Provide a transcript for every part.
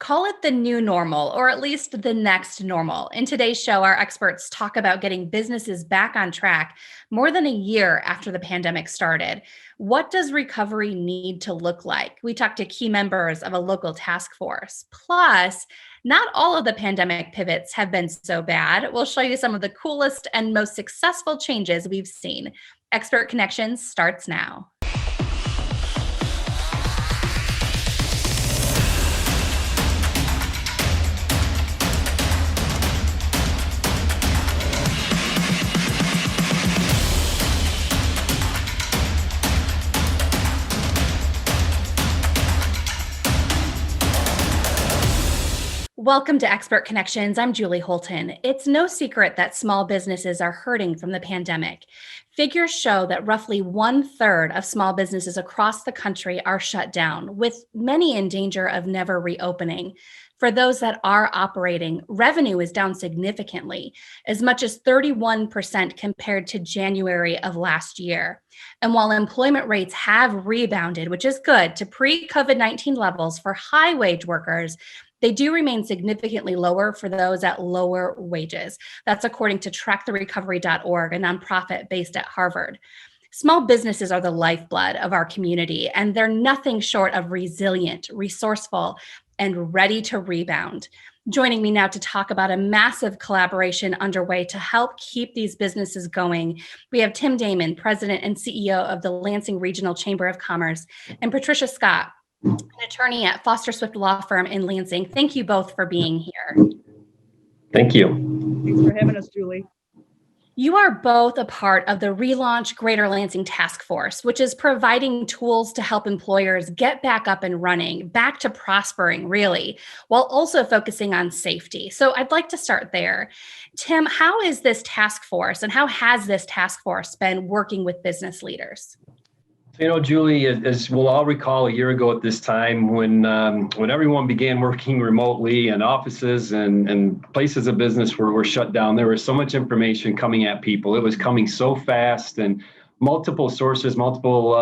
Call it the new normal, or at least the next normal. In today's show, our experts talk about getting businesses back on track more than a year after the pandemic started. What does recovery need to look like? We talk to key members of a local task force. Plus, not all of the pandemic pivots have been so bad. We'll show you some of the coolest and most successful changes we've seen. Expert Connections starts now. Welcome to Expert Connections. I'm Julie Holton. It's no secret that small businesses are hurting from the pandemic. Figures show that roughly 1/3 of small businesses across the country are shut down, with many in danger of never reopening. For those that are operating, revenue is down significantly, as much as 31% compared to January of last year. And while employment rates have rebounded, which is good, to pre-COVID-19 levels for high-wage workers, they do remain significantly lower for those at lower wages. That's according to tracktherecovery.org, a nonprofit based at Harvard. Small businesses are the lifeblood of our community, and they're nothing short of resilient, resourceful, and ready to rebound. Joining me now to talk about a massive collaboration underway to help keep these businesses going, we have Tim Damon, President and CEO of the Lansing Regional Chamber of Commerce, and Patricia Scott, an attorney at Foster Swift Law Firm in Lansing. Thank you both for being here. Thank you. Thanks for having us, Julie. You are both a part of the Relaunch Greater Lansing Task Force, which is providing tools to help employers get back up and running, back to prospering, really, while also focusing on safety. So I'd like to start there. Tim, how is this task force and how has this task force been working with business leaders? Julie, as we'll all recall, a year ago at this time, when everyone began working remotely and offices and places of business were shut down, there was so much information coming at people. It was coming so fast and multiple sources, multiple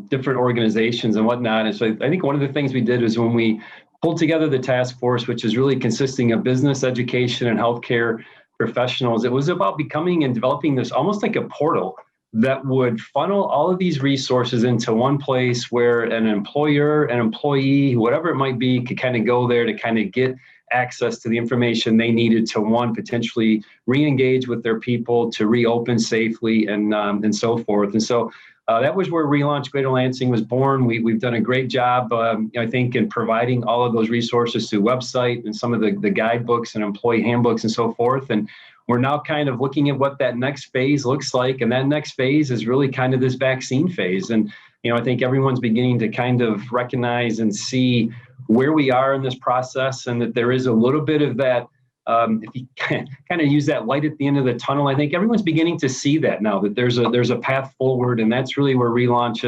different organizations and whatnot. And so I think one of the things we did was when we pulled together the task force, which is really consisting of business, education, and healthcare professionals, it was about becoming and developing this almost like a portal that would funnel all of these resources into one place where an employer, an employee, whatever it might be, could kind of go there to kind of get access to the information they needed to, one, potentially re-engage with their people, to reopen safely, and so forth. And so that was where Relaunch Greater Lansing was born. We've done a great job, I think, in providing all of those resources through website and some of the guidebooks and employee handbooks and so forth. And we're now kind of looking at what that next phase looks like. And that next phase is really kind of this vaccine phase. And, I think everyone's beginning to kind of recognize and see where we are in this process, and that there is a little bit of that, if you kind of use that light at the end of the tunnel, I think everyone's beginning to see that now, that there's a path forward. And that's really where Relaunch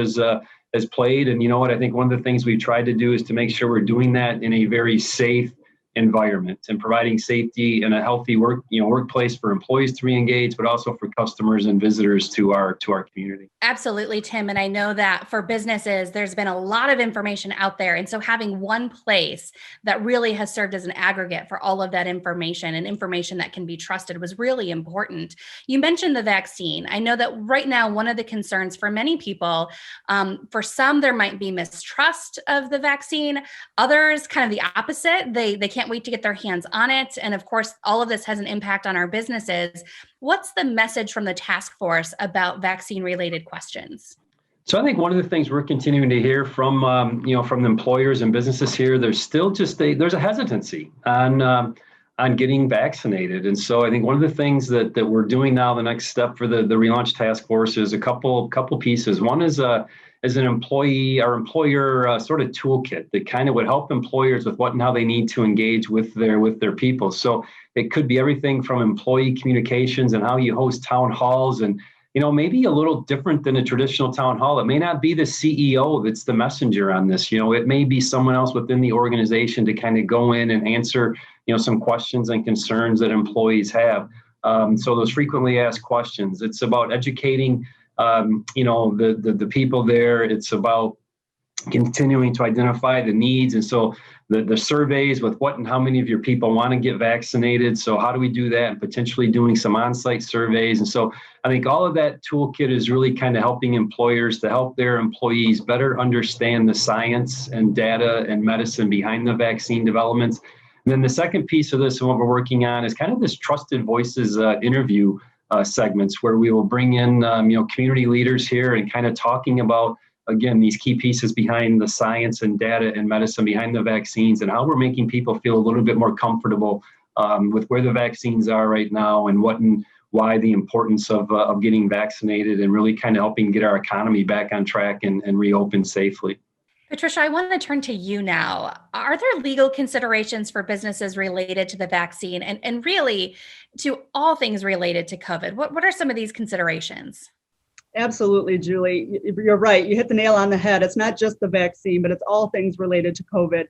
has played. And you know what, I think one of the things we've tried to do is to make sure we're doing that in a very safe environment and providing safety and a healthy workplace for employees to re-engage, but also for customers and visitors to our community. Absolutely, Tim. And I know that for businesses, there's been a lot of information out there. And so having one place that really has served as an aggregate for all of that information and information that can be trusted was really important. You mentioned the vaccine. I know that right now, one of the concerns for many people, for some, there might be mistrust of the vaccine. Others, kind of the opposite. They can't wait to get their hands on it. And of course, all of this has an impact on our businesses. What's the message from the task force about vaccine-related questions? So I think one of the things we're continuing to hear from from the employers and businesses here, there's still just there's a hesitancy on getting vaccinated. And so I think one of the things that we're doing now, the next step for the Relaunch Task Force, is a couple pieces. One is as an employee or employer sort of toolkit that kind of would help employers with what and how they need to engage with their people. So it could be everything from employee communications and how you host town halls, and maybe a little different than a traditional town hall. It may not be the CEO that's the messenger on this. It may be someone else within the organization to kind of go in and answer some questions and concerns that employees have. So those frequently asked questions. It's about educating the people there. It's about continuing to identify the needs. And so the surveys with what and how many of your people want to get vaccinated. So how do we do that? And potentially doing some on-site surveys. And so I think all of that toolkit is really kind of helping employers to help their employees better understand the science and data and medicine behind the vaccine developments. And then the second piece of this and what we're working on is kind of this trusted voices interview segments where we will bring in community leaders here and kind of talking about, again, these key pieces behind the science and data and medicine behind the vaccines and how we're making people feel a little bit more comfortable with where the vaccines are right now and what and why the importance of getting vaccinated and really kind of helping get our economy back on track and reopen safely. Patricia, I want to turn to you now. Are there legal considerations for businesses related to the vaccine and really to all things related to COVID? What are some of these considerations? Absolutely, Julie. You're right. You hit the nail on the head. It's not just the vaccine, but it's all things related to COVID.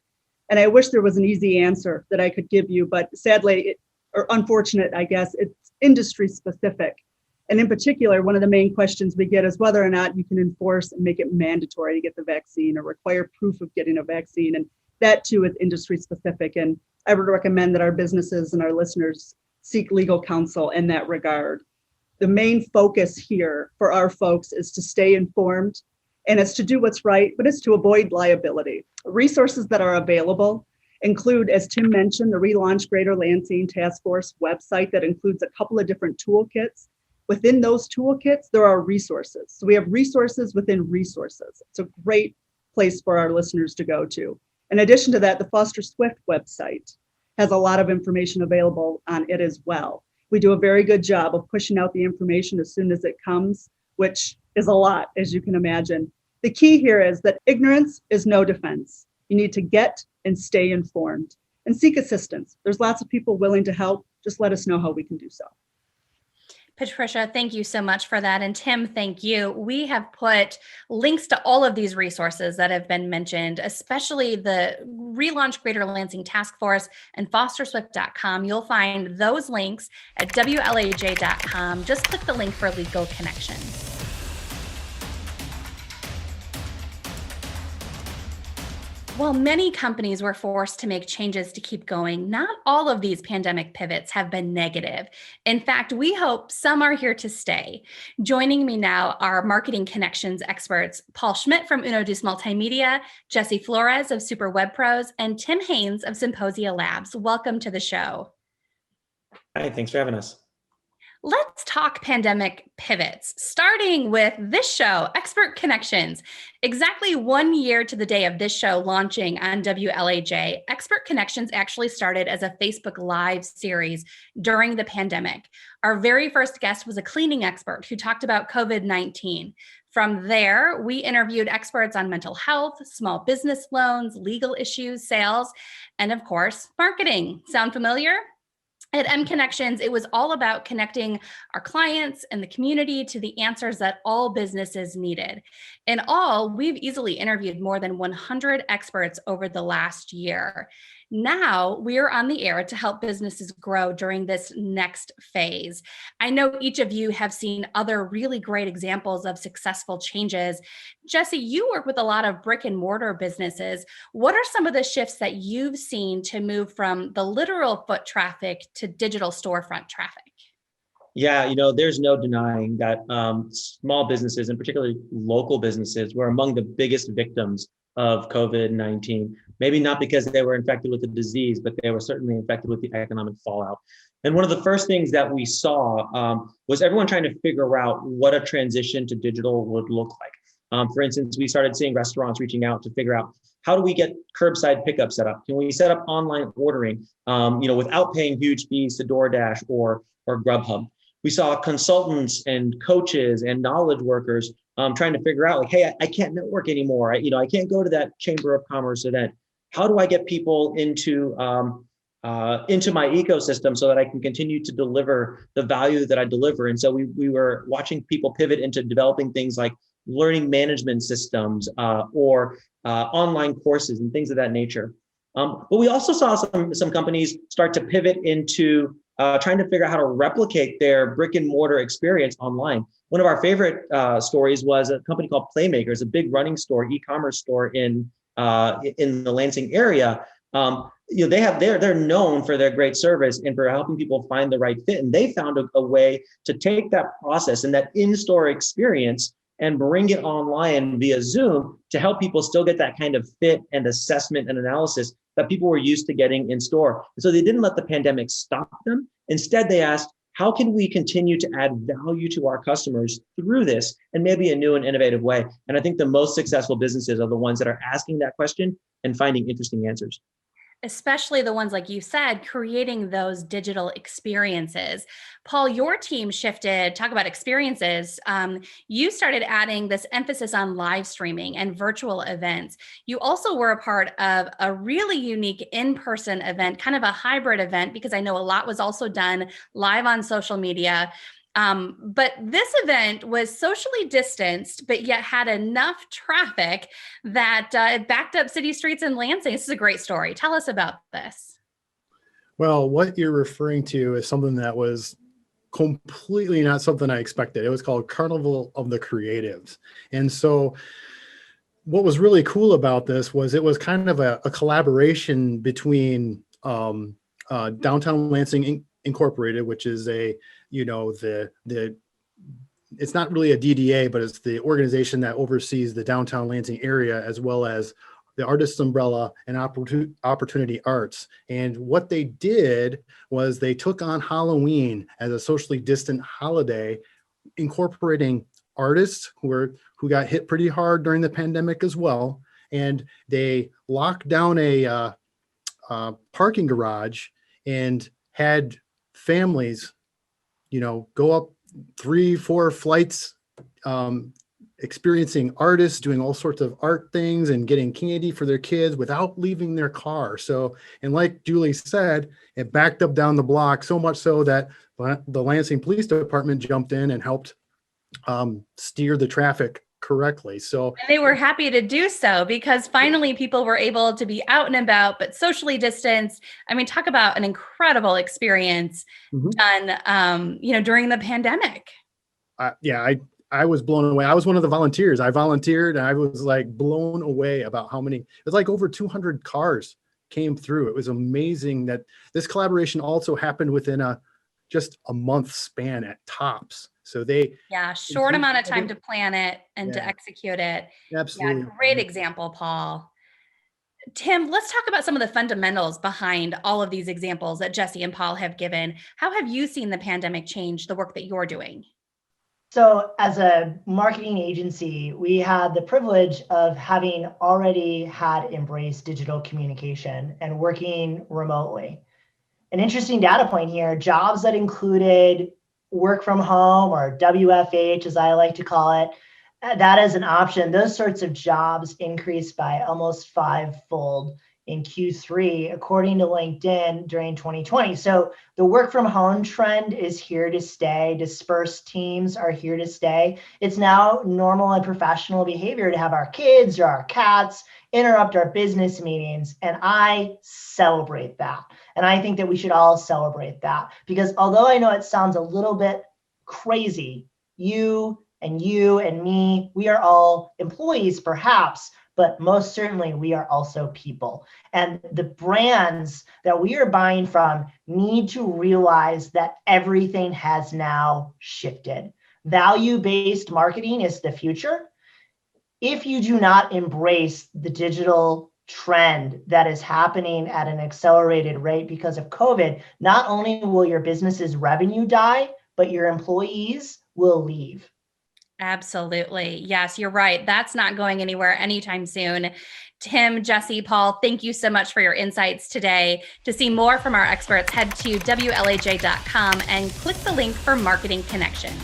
And I wish there was an easy answer that I could give you, but sadly, or unfortunate, I guess, it's industry specific. And in particular, one of the main questions we get is whether or not you can enforce and make it mandatory to get the vaccine or require proof of getting a vaccine. And that too is industry specific. And I would recommend that our businesses and our listeners seek legal counsel in that regard. The main focus here for our folks is to stay informed, and it's to do what's right, but it's to avoid liability. Resources that are available include, as Tim mentioned, the Relaunch Greater Lansing Task Force website that includes a couple of different toolkits. Within those toolkits, there are resources. So we have resources within resources. It's a great place for our listeners to go to. In addition to that, the Foster Swift website has a lot of information available on it as well. We do a very good job of pushing out the information as soon as it comes, which is a lot, as you can imagine. The key here is that ignorance is no defense. You need to get and stay informed and seek assistance. There's lots of people willing to help. Just let us know how we can do so. Patricia, thank you so much for that. And Tim, thank you. We have put links to all of these resources that have been mentioned, especially the Relaunch Greater Lansing Task Force and fosterswift.com. You'll find those links at WLAJ.com. Just click the link for Legal Connections. While many companies were forced to make changes to keep going, not all of these pandemic pivots have been negative. In fact, we hope some are here to stay. Joining me now are marketing connections experts, Paul Schmidt from UnoDeuce Multimedia, Jesse Flores of SuperWebPros, and Tim Haynes of Symposia Labs. Welcome to the show. Hi, thanks for having us. Let's talk pandemic pivots, starting with this show, Expert Connections. Exactly 1 year to the day of this show launching on WLAJ, Expert Connections actually started as a Facebook Live series during the pandemic. Our very first guest was a cleaning expert who talked about COVID-19. From there, we interviewed experts on mental health, small business loans, legal issues, sales, and of course, marketing. Sound familiar? At MConnexions, it was all about connecting our clients and the community to the answers that all businesses needed. In all, we've easily interviewed more than 100 experts over the last year. Now we're on the air to help businesses grow during this next phase. I know each of you have seen other really great examples of successful changes. Jesse, you work with a lot of brick and mortar businesses. What are some of the shifts that you've seen to move from the literal foot traffic to digital storefront traffic? Yeah, there's no denying that small businesses, and particularly local businesses, were among the biggest victims of COVID-19. Maybe not because they were infected with the disease, but they were certainly infected with the economic fallout. And one of the first things that we saw was everyone trying to figure out what a transition to digital would look like. For instance, we started seeing restaurants reaching out to figure out, how do we get curbside pickup set up? Can we set up online ordering, without paying huge fees to DoorDash or Grubhub? We saw consultants and coaches and knowledge workers trying to figure out, like, hey, I can't network anymore. I can't go to that Chamber of Commerce event. How do I get people into my ecosystem so that I can continue to deliver the value that I deliver? And so we were watching people pivot into developing things like learning management systems or online courses and things of that nature. But we also saw some companies start to pivot into trying to figure out how to replicate their brick and mortar experience online. One of our favorite stories was a company called Playmakers, a big running store, e-commerce store in the Lansing area. They're known for their great service and for helping people find the right fit. And they found a way to take that process and that in-store experience and bring it online via Zoom to help people still get that kind of fit and assessment and analysis that people were used to getting in store. And so they didn't let the pandemic stop them. Instead, they asked, how can we continue to add value to our customers through this and maybe a new and innovative way? And I think the most successful businesses are the ones that are asking that question and finding interesting answers. Especially the ones, like you said, creating those digital experiences. Paul, your team shifted, talk about experiences. You started adding this emphasis on live streaming and virtual events. You also were a part of a really unique in-person event, kind of a hybrid event, because I know a lot was also done live on social media. But this event was socially distanced, but yet had enough traffic that it backed up city streets in Lansing. This is a great story. Tell us about this. Well, what you're referring to is something that was completely not something I expected. It was called Carnival of the Creatives. And so what was really cool about this was it was kind of a collaboration between Downtown Lansing Incorporated, which is it's not really a DDA, but it's the organization that oversees the downtown Lansing area, as well as the Artists Umbrella and Opportunity Arts. And what they did was they took on Halloween as a socially distant holiday, incorporating artists who got hit pretty hard during the pandemic as well. And they locked down a parking garage and had families go up 3-4 flights, experiencing artists doing all sorts of art things and getting candy for their kids without leaving their car. So, and like Julie said, it backed up down the block, so much so that the Lansing Police Department jumped in and helped steer the traffic correctly. So and they were happy to do so because finally people were able to be out and about, but socially distanced. I mean, talk about an incredible experience done, during the pandemic. I was blown away. I was one of the volunteers. I volunteered and I was like blown away about how many, it was like over 200 cars came through. It was amazing that this collaboration also happened within just a month span at tops. So short amount of time to plan it and to execute it. Absolutely. Yeah, great example, Paul. Tim, let's talk about some of the fundamentals behind all of these examples that Jesse and Paul have given. How have you seen the pandemic change the work that you're doing? So as a marketing agency, we had the privilege of having already had embraced digital communication and working remotely. An interesting data point here, jobs that included work from home, or WFH as I like to call it, that is an option. Those sorts of jobs increased by almost 5-fold in Q3, according to LinkedIn during 2020. So the work from home trend is here to stay. Dispersed teams are here to stay. It's now normal and professional behavior to have our kids or our cats interrupt our business meetings. And I celebrate that. And I think that we should all celebrate that, because although I know it sounds a little bit crazy, you and me, we are all employees perhaps, but most certainly we are also people. And the brands that we are buying from need to realize that everything has now shifted. Value-based marketing is the future. If you do not embrace the digital trend that is happening at an accelerated rate because of COVID, not only will your business's revenue die, but your employees will leave. Absolutely. Yes, you're right. That's not going anywhere anytime soon. Tim, Jesse, Paul, thank you so much for your insights today. To see more from our experts, head to WLAJ.com and click the link for Marketing Connections.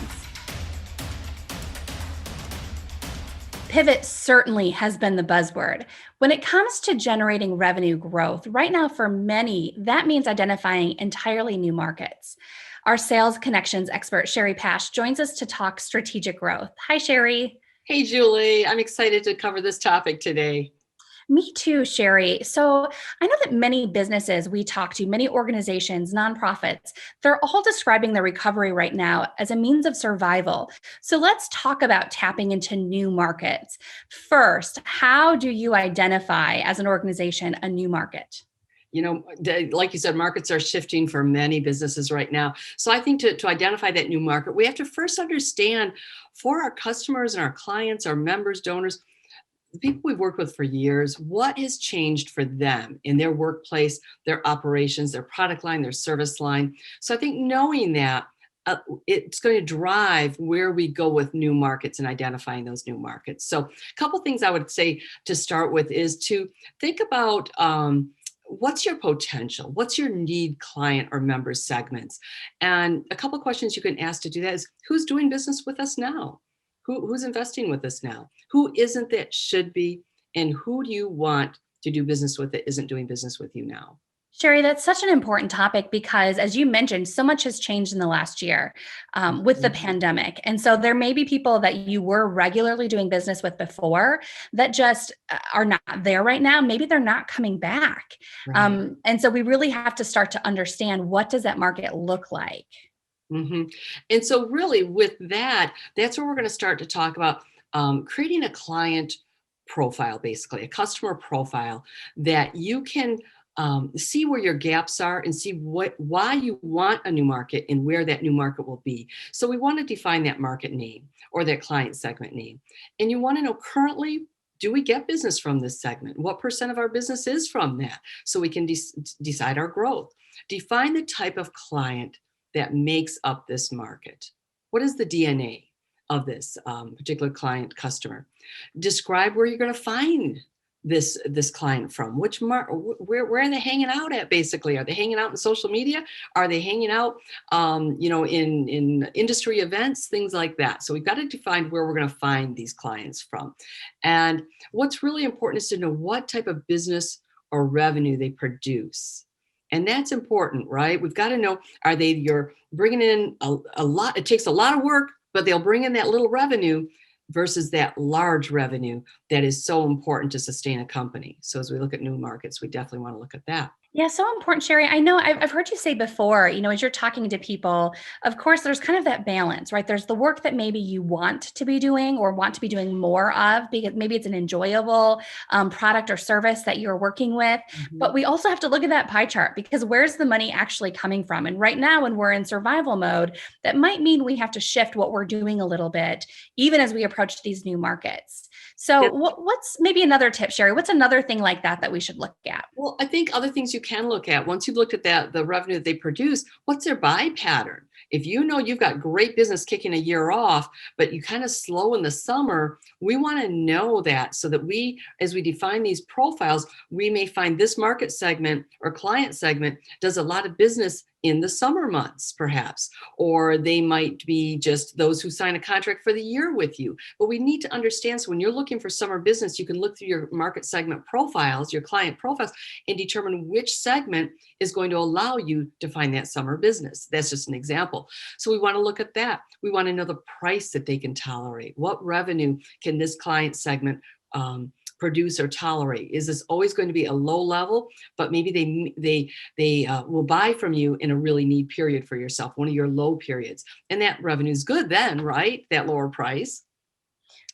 Pivot certainly has been the buzzword. When it comes to generating revenue growth, right now for many, that means identifying entirely new markets. Our sales connections expert, Shari Pash, joins us to talk strategic growth. Hi, Shari. Hey, Julie. I'm excited to cover this topic today. Me too, Shari. So I know that many businesses we talk to, many organizations, nonprofits, they're all describing the recovery right now as a means of survival. So let's talk about tapping into new markets. First, how do you identify as an organization a new market? like you said, markets are shifting for many businesses right now. So I think to identify that new market, we have to first understand for our customers and our clients, our members, donors, the people we've worked with for years, what has changed for them in their workplace, their operations, their product line, their service line. So I think knowing that, it's going to drive where we go with new markets and identifying those new markets. So a couple things I would say to start with is to think about what's your potential? What's your need client or member segments? And a couple questions you can ask to do that is, who's doing business with us now? Who's investing with us now? Who isn't that should be? And who do you want to do business with that isn't doing business with you now? Shari, that's such an important topic because, as you mentioned, so much has changed in the last year with the pandemic. And so there may be people that you were regularly doing business with before that just are not there right now. Maybe they're not coming back. Right. And so we really have to start to understand, what does that market look like? Mm-hmm. And so really with that, that's where we're going to start to talk about creating a client profile, basically a customer profile that you can see where your gaps are and see why you want a new market and where that new market will be. So we want to define that market name or that client segment name. And you want to know currently, do we get business from this segment? What % of our business is from that? So we can decide our growth. Define the type of client that makes up this market. What is the DNA of this particular client customer? Describe where you're going to find this client from. Where are they hanging out at? Basically, are they hanging out in social media? Are they hanging out, in industry events, things like that? So we've got to define where we're going to find these clients from. And what's really important is to know what type of business or revenue they produce. And that's important, right? We've got to know, you're bringing in a lot, it takes a lot of work, but they'll bring in that little revenue versus that large revenue that is so important to sustain a company. So as we look at new markets, we definitely want to look at that. Yeah, so important, Shari. I know I've heard you say before, as you're talking to people, of course, there's kind of that balance, right? There's the work that maybe you want to be doing or want to be doing more of, because maybe it's an enjoyable product or service that you're working with. Mm-hmm. But we also have to look at that pie chart, because where's the money actually coming from? And right now, when we're in survival mode, that might mean we have to shift what we're doing a little bit, even as we approach these new markets. So what's maybe another tip, Shari? What's another thing like that we should look at? Well, I think other things you can look at, once you've looked at the revenue that they produce, what's their buy pattern? If you know you've got great business kicking a year off, but you kind of slow in the summer, we want to know that so that as we define these profiles, we may find this market segment or client segment does a lot of business in the summer months, perhaps, or they might be just those who sign a contract for the year with you. But we need to understand, so when you're looking for summer business, you can look through your market segment profiles, your client profiles, and determine which segment is going to allow you to find that summer business. That's just an example. So we want to look at that. We want to know the price that they can tolerate. What revenue can this client segment produce or tolerate? Is this always going to be a low level, but maybe they will buy from you in a really need period for yourself, one of your low periods, and that revenue is good then, right? That lower price.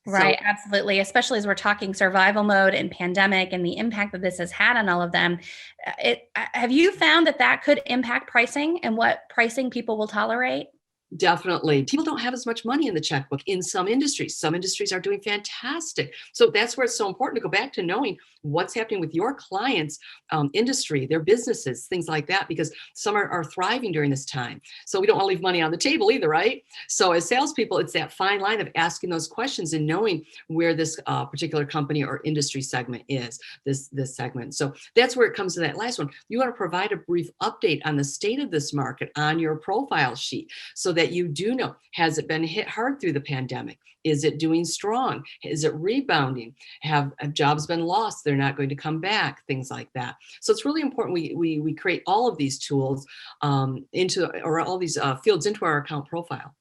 Right, so, absolutely. Especially as we're talking survival mode and pandemic and the impact that this has had on all of them. Have you found that could impact pricing and what pricing people will tolerate? Definitely. People don't have as much money in the checkbook in some industries. Some industries are doing fantastic. So that's where it's so important to go back to knowing what's happening with your clients' industry, their businesses, things like that, because some are thriving during this time. So we don't want to leave money on the table either, right? So as salespeople, it's that fine line of asking those questions and knowing where this particular company or industry segment is, this segment. So that's where it comes to that last one. You want to provide a brief update on the state of this market on your profile sheet so that you do know, has it been hit hard through the pandemic? Is it doing strong? Is it rebounding? Have jobs been lost? They're not going to come back, things like that. So it's really important we create all of these tools all these fields into our account profile.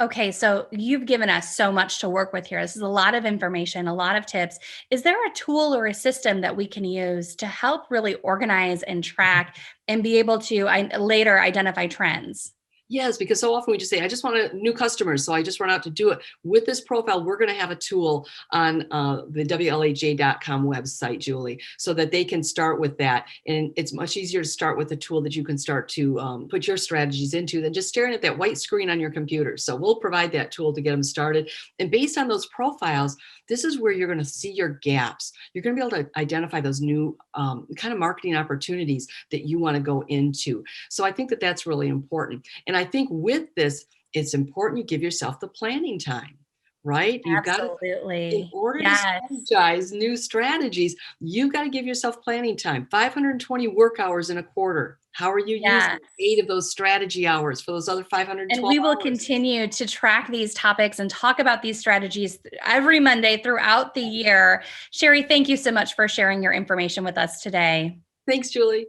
Okay, so you've given us so much to work with here. This is a lot of information, a lot of tips. Is there a tool or a system that we can use to help really organize and track and be able to later identify trends? Yes, because so often we just say, I just want new customers, so I just run out to do it. With this profile, we're going to have a tool on the WLAJ.com website, Julie, so that they can start with that. And it's much easier to start with a tool that you can start to put your strategies into than just staring at that white screen on your computer. So we'll provide that tool to get them started. And based on those profiles, this is where you're going to see your gaps. You're going to be able to identify those new kind of marketing opportunities that you want to go into. So I think that that's really important. And I think with this, it's important you give yourself the planning time, right? You've got to, in order to strategize new strategies, you've got to give yourself planning time. 520 work hours in a quarter. How are you using 8 of those strategy hours for those other 512 And we will hours? continue to track these topics and talk about these strategies every Monday throughout the year. Shari, thank you so much for sharing your information with us today. Thanks, Julie.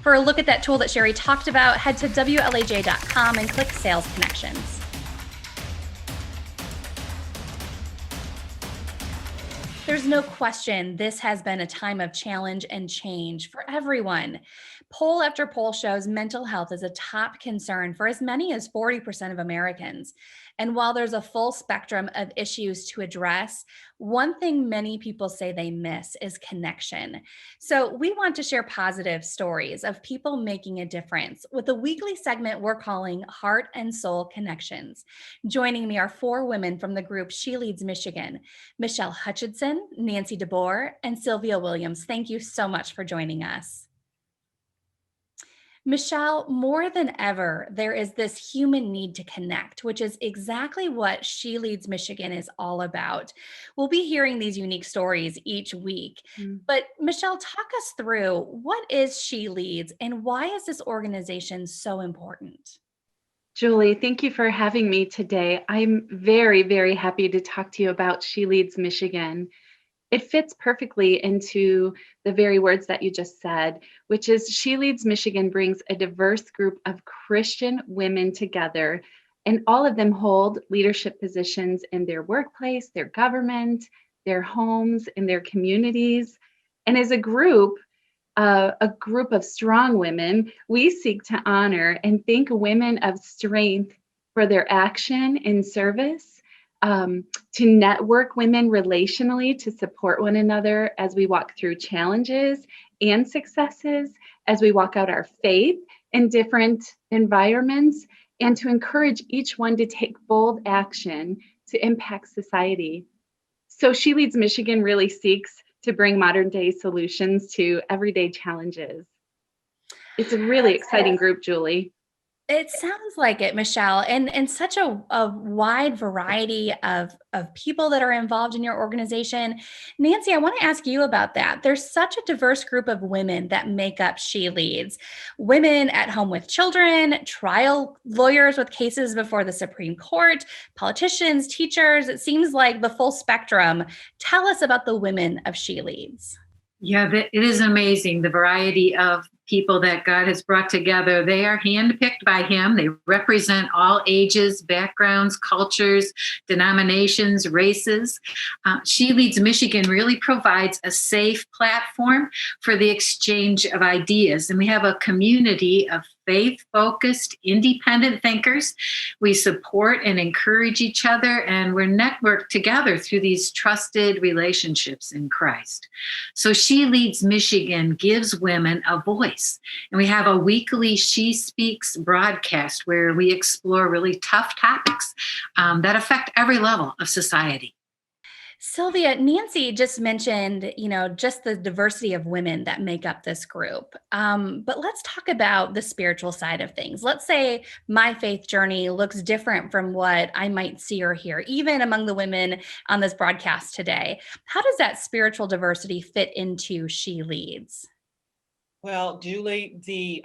For a look at that tool that Shari talked about, head to WLAJ.com and click Sales Connections. There's no question this has been a time of challenge and change for everyone. Poll after poll shows mental health is a top concern for as many as 40% of Americans. And while there's a full spectrum of issues to address, one thing many people say they miss is connection. So we want to share positive stories of people making a difference with a weekly segment we're calling Heart and Soul Connections. Joining me are 4 women from the group She Leads Michigan: Michelle Hutchinson, Nancy DeBoer, and Sylvia Williams. Thank you so much for joining us. Michelle, more than ever, there is this human need to connect, which is exactly what She Leads Michigan is all about. We'll be hearing these unique stories each week. But Michelle, talk us through, what is She Leads and why is this organization so important? Julie, thank you for having me today. I'm very, very happy to talk to you about She Leads Michigan. It fits perfectly into the very words that you just said, which is She Leads Michigan brings a diverse group of Christian women together, and all of them hold leadership positions in their workplace, their government, their homes, in their communities. And as a group of strong women, we seek to honor and thank women of strength for their action and service, to network women relationally, to support one another as we walk through challenges and successes, as we walk out our faith in different environments, and to encourage each one to take bold action to impact society. So She Leads Michigan really seeks to bring modern day solutions to everyday challenges. It's a really exciting group, Julie. It sounds like it, Michelle, and such a wide variety of people that are involved in your organization. Nancy, I want to ask you about that. There's such a diverse group of women that make up She Leads. Women at home with children, trial lawyers with cases before the Supreme Court, politicians, teachers. It seems like the full spectrum. Tell us about the women of She Leads. Yeah, it is amazing, the variety of people that God has brought together. They are handpicked by Him. They represent all ages, backgrounds, cultures, denominations, races. She Leads Michigan really provides a safe platform for the exchange of ideas. And we have a community of faith-focused, independent thinkers. We support and encourage each other, and we're networked together through these trusted relationships in Christ. So She Leads Michigan gives women a voice. And we have a weekly She Speaks broadcast where we explore really tough topics that affect every level of society. Sylvia, Nancy just mentioned, just the diversity of women that make up this group. But let's talk about the spiritual side of things. Let's say my faith journey looks different from what I might see or hear, even among the women on this broadcast today. How does that spiritual diversity fit into She Leads? Well, Julie, the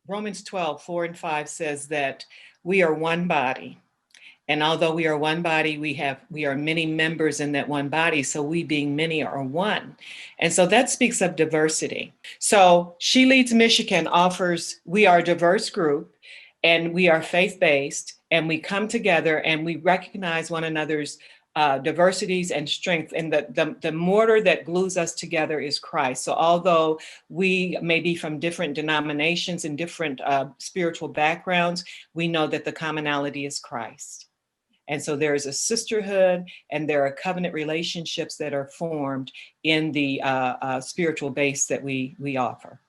Romans 12:4-5 says that we are one body. And although we are one body, we are many members in that one body. So we being many are one. And so that speaks of diversity. So She Leads Michigan we are a diverse group, and we are faith-based, and we come together and we recognize one another's diversities and strength. And the mortar that glues us together is Christ. So although we may be from different denominations and different spiritual backgrounds, we know that the commonality is Christ. And so there is a sisterhood, and there are covenant relationships that are formed in the spiritual base that we offer.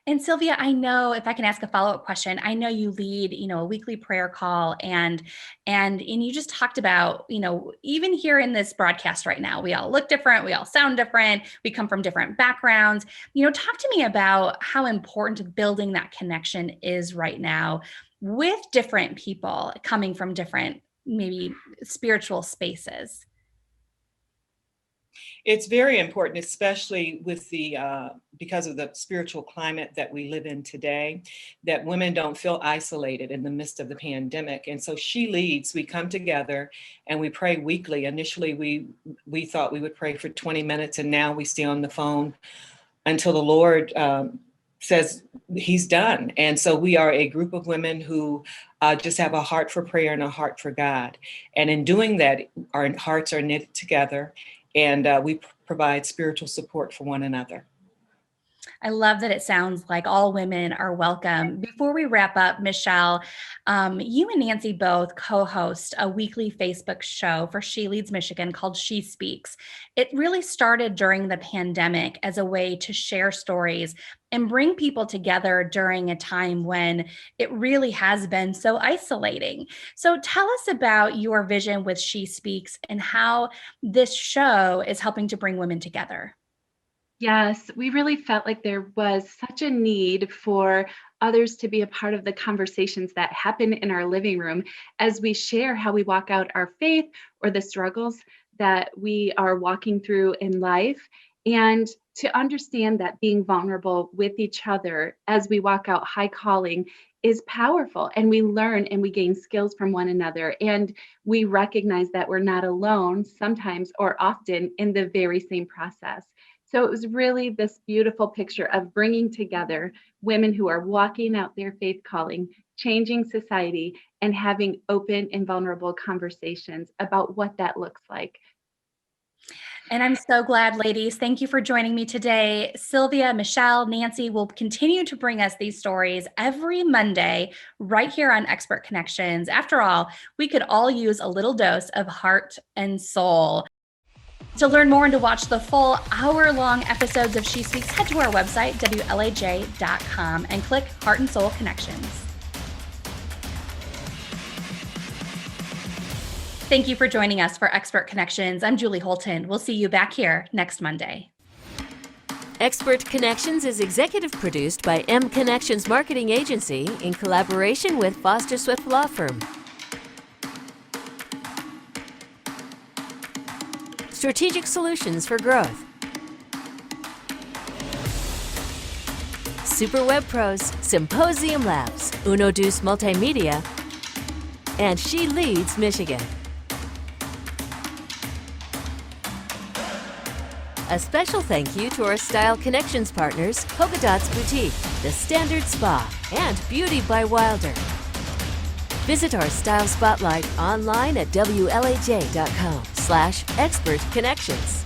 And Sylvia, I know, if I can ask a follow-up question, I know you lead, a weekly prayer call, and you just talked about, even here in this broadcast right now, we all look different, we all sound different, we come from different backgrounds. Talk to me about how important building that connection is right now with different people coming from different, maybe spiritual spaces. It's very important, especially with because of the spiritual climate that we live in today, that women don't feel isolated in the midst of the pandemic. And so She Leads, we come together and we pray weekly. Initially, we thought we would pray for 20 minutes, and now we stay on the phone until the Lord says he's done. And so we are a group of women who just have a heart for prayer and a heart for God. And in doing that, our hearts are knit together, and we provide spiritual support for one another. I love that it sounds like all women are welcome. Before we wrap up, Michelle, you and Nancy both co-host a weekly Facebook show for She Leads Michigan called She Speaks. It really started during the pandemic as a way to share stories and bring people together during a time when it really has been so isolating. So tell us about your vision with She Speaks and how this show is helping to bring women together. Yes, we really felt like there was such a need for others to be a part of the conversations that happen in our living room as we share how we walk out our faith or the struggles that we are walking through in life, and to understand that being vulnerable with each other as we walk out high calling is powerful, and we learn and we gain skills from one another, and we recognize that we're not alone sometimes or often in the very same process. So it was really this beautiful picture of bringing together women who are walking out their faith calling, changing society, and having open and vulnerable conversations about what that looks like. And I'm so glad, ladies. Thank you for joining me today. Sylvia, Michelle, Nancy will continue to bring us these stories every Monday right here on Expert Connections. After all, we could all use a little dose of heart and soul. To learn more and to watch the full hour-long episodes of She Speaks, head to our website, WLAJ.com, and click Heart and Soul Connections. Thank you for joining us for Expert Connections. I'm Julie Holton. We'll see you back here next Monday. Expert Connections is executive produced by MConnexions Marketing Agency in collaboration with Foster Swift Law Firm. Strategic solutions for growth. SuperWebPros, Symposia Labs, UnoDeuce Multimedia, and She Leads Michigan. A special thank you to our Style Connections partners, Polka Dots Boutique, The Standard Spa, and Beauty by Wilder. Visit our Style Spotlight online at WLAJ.com/Expert Connections.